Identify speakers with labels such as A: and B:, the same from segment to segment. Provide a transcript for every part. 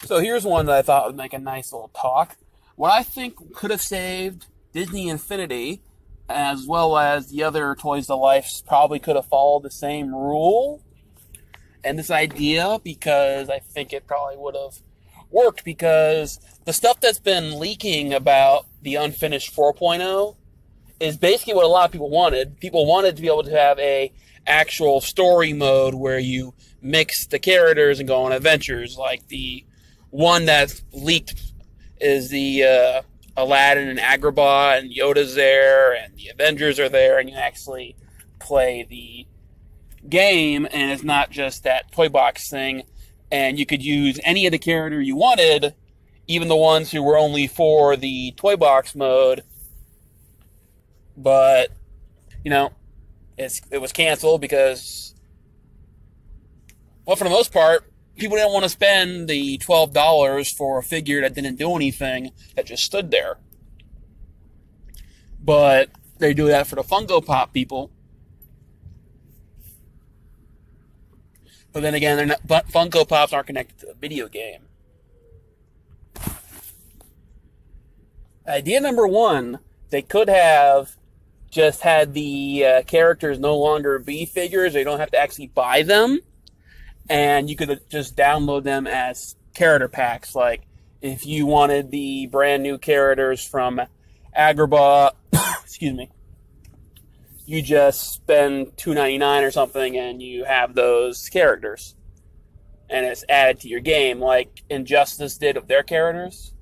A: So here's one that I thought would make a nice little talk. What I think could have saved Disney Infinity, as well as the other Toys to Life, probably could have followed the same rule and this idea, because I think it probably would have worked, because the stuff that's been leaking about the unfinished 4.0 is basically what a lot of people wanted. People wanted to be able to have a actual story mode where you mix the characters and go on adventures. Like the one that's leaked is the Aladdin and Agrabah, and Yoda's there, and the Avengers are there, and you actually play the game, and it's not just that toy box thing, and you could use any of the character you wanted, even the ones who were only for the toy box mode. But, it was canceled because, well, for the most part, people didn't want to spend the $12 for a figure that didn't do anything, that just stood there. But they do that for the Funko Pop people. But then again, Funko Pops aren't connected to the video game. Idea number one, they could have just had the characters no longer be figures. They don't have to actually buy them. And you could just download them as character packs. Like, if you wanted the brand new characters from Agrabah, excuse me, you just spend $2.99 or something and you have those characters. And it's added to your game, like Injustice did of their characters.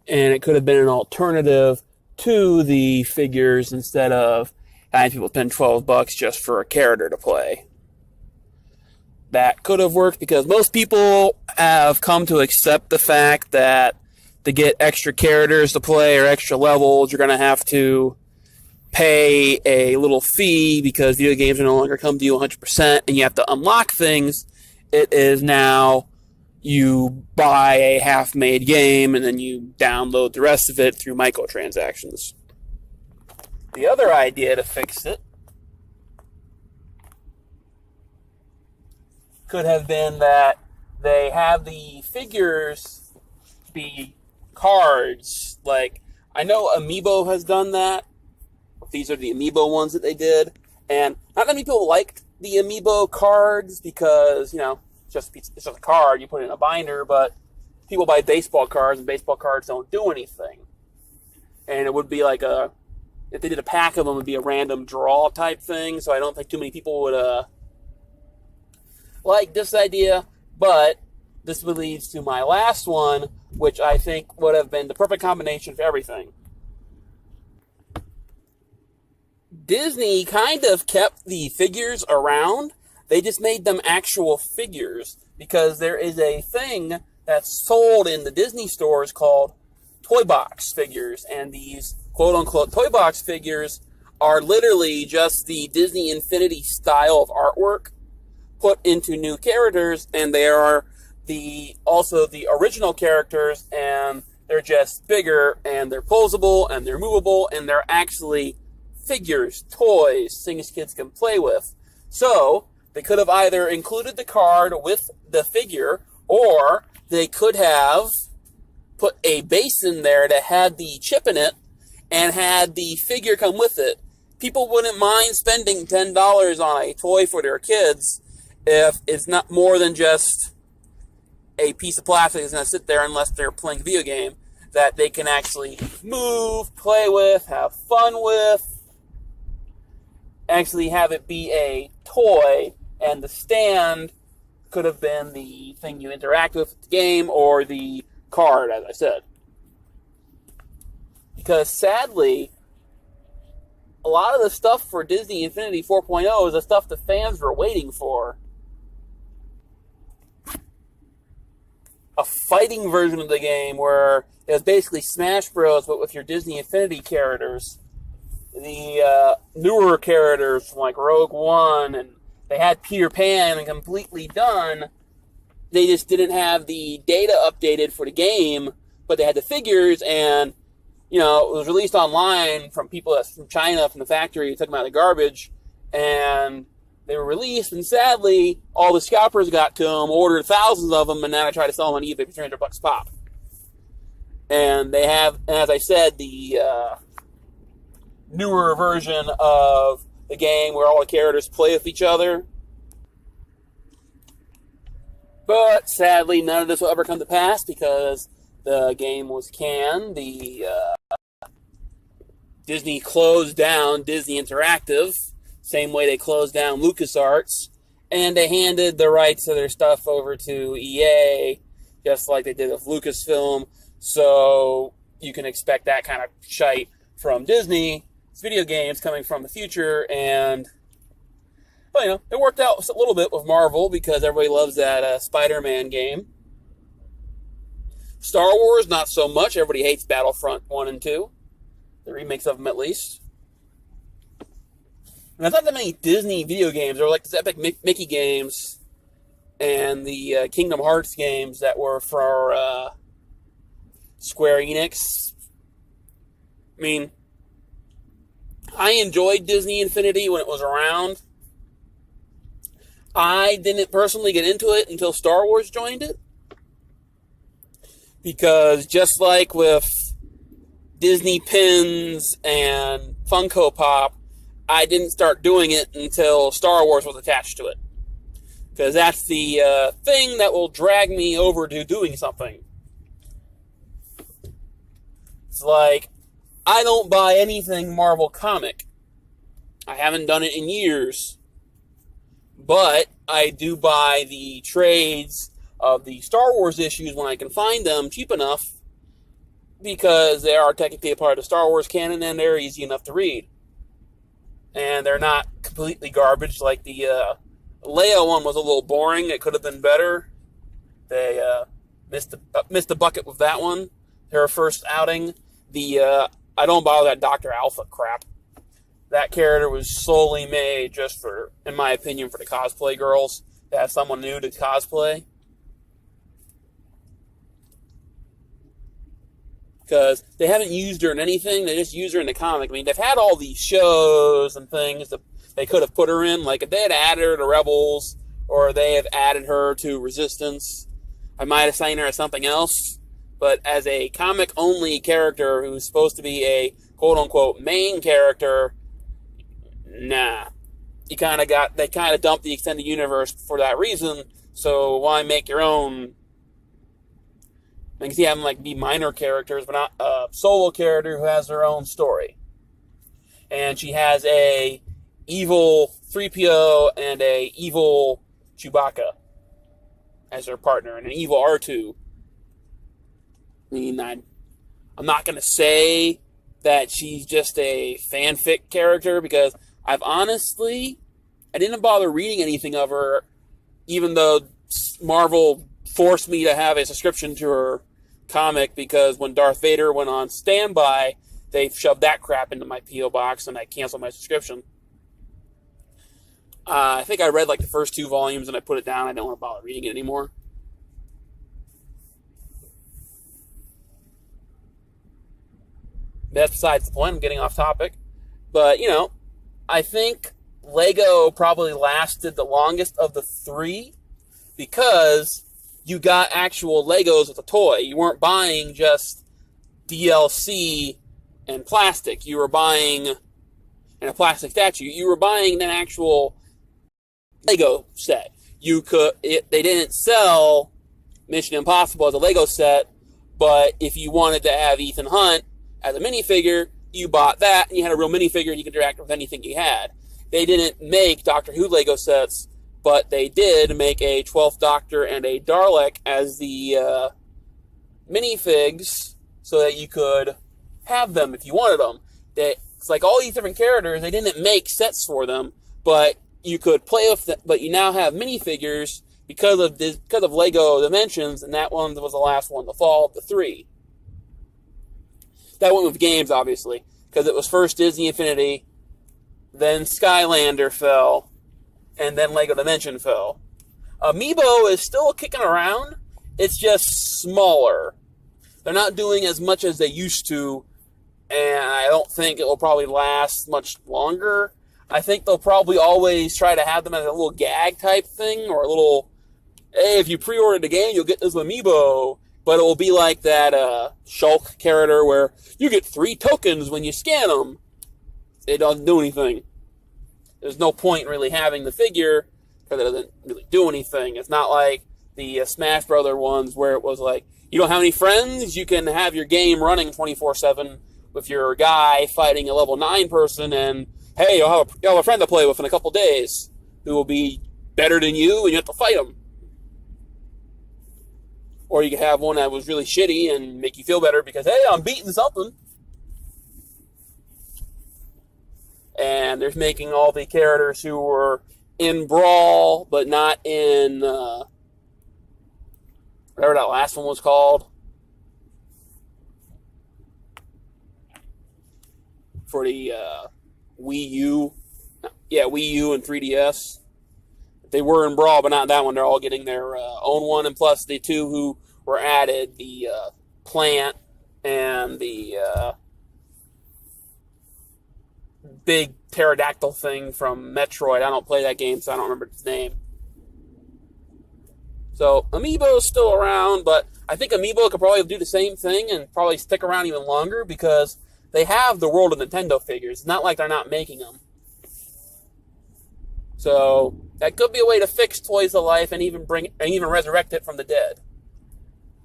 A: And it could have been an alternative to the figures instead of having people spend $12 just for a character to play. That could have worked, because most people have come to accept the fact that to get extra characters to play or extra levels, you're going to have to pay a little fee, because video games are no longer come to you 100%, and you have to unlock things. It is now you buy a half-made game, and then you download the rest of it through microtransactions. The other idea to fix it could have been that they have the figures be cards. Like, I know Amiibo has done that. These are the Amiibo ones that they did. And not many people liked the Amiibo cards because, it's just a card. You put it in a binder, but people buy baseball cards, and baseball cards don't do anything. And it would be like if they did a pack of them, it would be a random draw type thing. So I don't think too many people would like this idea. But this leads to my last one, which I think would have been the perfect combination for everything. Disney kind of kept the figures around. They just made them actual figures, because there is a thing that's sold in the Disney stores called toy box figures, and these quote-unquote toy box figures are literally just the Disney Infinity style of artwork put into new characters, and they are also the original characters, and they're just bigger, and they're posable, and they're movable, and they're actually figures, toys, things kids can play with. So they could have either included the card with the figure, or they could have put a base in there that had the chip in it and had the figure come with it. People wouldn't mind spending $10 on a toy for their kids if it's not more than just a piece of plastic that's going to sit there unless they're playing a video game that they can actually move, play with, have fun with, actually have it be a toy, and the stand could have been the thing you interact with the game, or the card, as I said. Because sadly, a lot of the stuff for Disney Infinity 4.0 is the stuff the fans were waiting for. A fighting version of the game where it was basically Smash Bros, but with your Disney Infinity characters. The newer characters from like Rogue One, and they had Peter Pan and completely done. They just didn't have the data updated for the game, but they had the figures, and it was released online from people from China, from the factory, took them out of the garbage, and they were released, and sadly, all the scalpers got to them, ordered thousands of them, and now they try to sell them on eBay for $300 pop. And they have, as I said, the newer version of the game where all the characters play with each other. But sadly, none of this will ever come to pass because the game was canned. The Disney closed down Disney Interactive, same way they closed down LucasArts, and they handed the rights to their stuff over to EA, just like they did with Lucasfilm. So you can expect that kind of shite from Disney. It's video games coming from the future, and well, it worked out a little bit with Marvel because everybody loves that Spider-Man game. Star Wars, not so much. Everybody hates Battlefront 1 and 2. The remakes of them, at least. And there's not that many Disney video games. There were like this Epic Mickey games and the Kingdom Hearts games that were for Square Enix. I mean, I enjoyed Disney Infinity when it was around. I didn't personally get into it until Star Wars joined it. Because just like with Disney Pins and Funko Pop, I didn't start doing it until Star Wars was attached to it. Because that's the thing that will drag me over to doing something. It's like, I don't buy anything Marvel comic. I haven't done it in years. But I do buy the trades of the Star Wars issues when I can find them cheap enough, because they are technically a part of the Star Wars canon and they're easy enough to read. And they're not completely garbage. Like the Leia one was a little boring. It could have been better. They missed the bucket with that one. Her first outing. I don't bother that Dr. Alpha crap. That character was solely made just for, in my opinion, for the cosplay girls. To have someone new to cosplay. Because they haven't used her in anything. They just use her in the comic. I mean, they've had all these shows and things that they could have put her in. Like, if they had added her to Rebels, or they have added her to Resistance, I might have seen her as something else. But as a comic-only character who's supposed to be a quote-unquote main character, nah. They kind of dumped the extended universe for that reason, so why make your own? I can see having like be minor characters, but not a solo character who has her own story. And she has a evil 3PO and a evil Chewbacca as her partner, and an evil R2. I mean, I'm not going to say that she's just a fanfic character, because I didn't bother reading anything of her, even though Marvel forced me to have a subscription to her comic, because when Darth Vader went on standby, they shoved that crap into my P.O. box, and I canceled my subscription. I think I read like the first 2 volumes, and I put it down. I don't want to bother reading it anymore. That's besides the point. I'm getting off topic. But, I think Lego probably lasted the longest of the 3, because you got actual Legos with a toy. You weren't buying just DLC and plastic. You were buying, and a plastic statue. You were buying an actual Lego set. They didn't sell Mission Impossible as a Lego set, but if you wanted to have Ethan Hunt as a minifigure, you bought that, and you had a real minifigure, and you could interact with anything you had. They didn't make Doctor Who Lego sets, but they did make a 12th Doctor and a Dalek as the minifigs, so that you could have them if you wanted them. It's like all these different characters, they didn't make sets for them, but you could play with them. But you now have minifigures because of Lego Dimensions, and that one was the last one to fall of the 3. That went with games, obviously, because it was first Disney Infinity, then Skylander fell, and then Lego Dimension fell. Amiibo is still kicking around. It's just smaller. They're not doing as much as they used to, and I don't think it will probably last much longer. I think they'll probably always try to have them as a little gag type thing, or a little, hey, if you pre-order the game, you'll get this Amiibo. But it will be like that Shulk character where you get 3 tokens when you scan them. It doesn't do anything. There's no point in really having the figure because it doesn't really do anything. It's not like the Smash Brother ones where it was like, you don't have any friends, you can have your game running 24/7 with your guy fighting a level 9 person, and hey, you'll have a friend to play with in a couple days who will be better than you, and you have to fight them. Or you could have one that was really shitty and make you feel better because, hey, I'm beating something. And there's making all the characters who were in Brawl, but not in whatever that last one was called. For the Wii U. Yeah, Wii U and 3DS. They were in Brawl, but not that one. They're all getting their own one. And plus the 2 who were added, the Plant and the big pterodactyl thing from Metroid. I don't play that game, so I don't remember its name. So Amiibo is still around, but I think Amiibo could probably do the same thing and probably stick around even longer because they have the World of Nintendo figures. It's not like they're not making them. So that could be a way to fix Toys to Life and even resurrect it from the dead.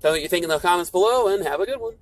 A: Tell me what you think in the comments below, and have a good one.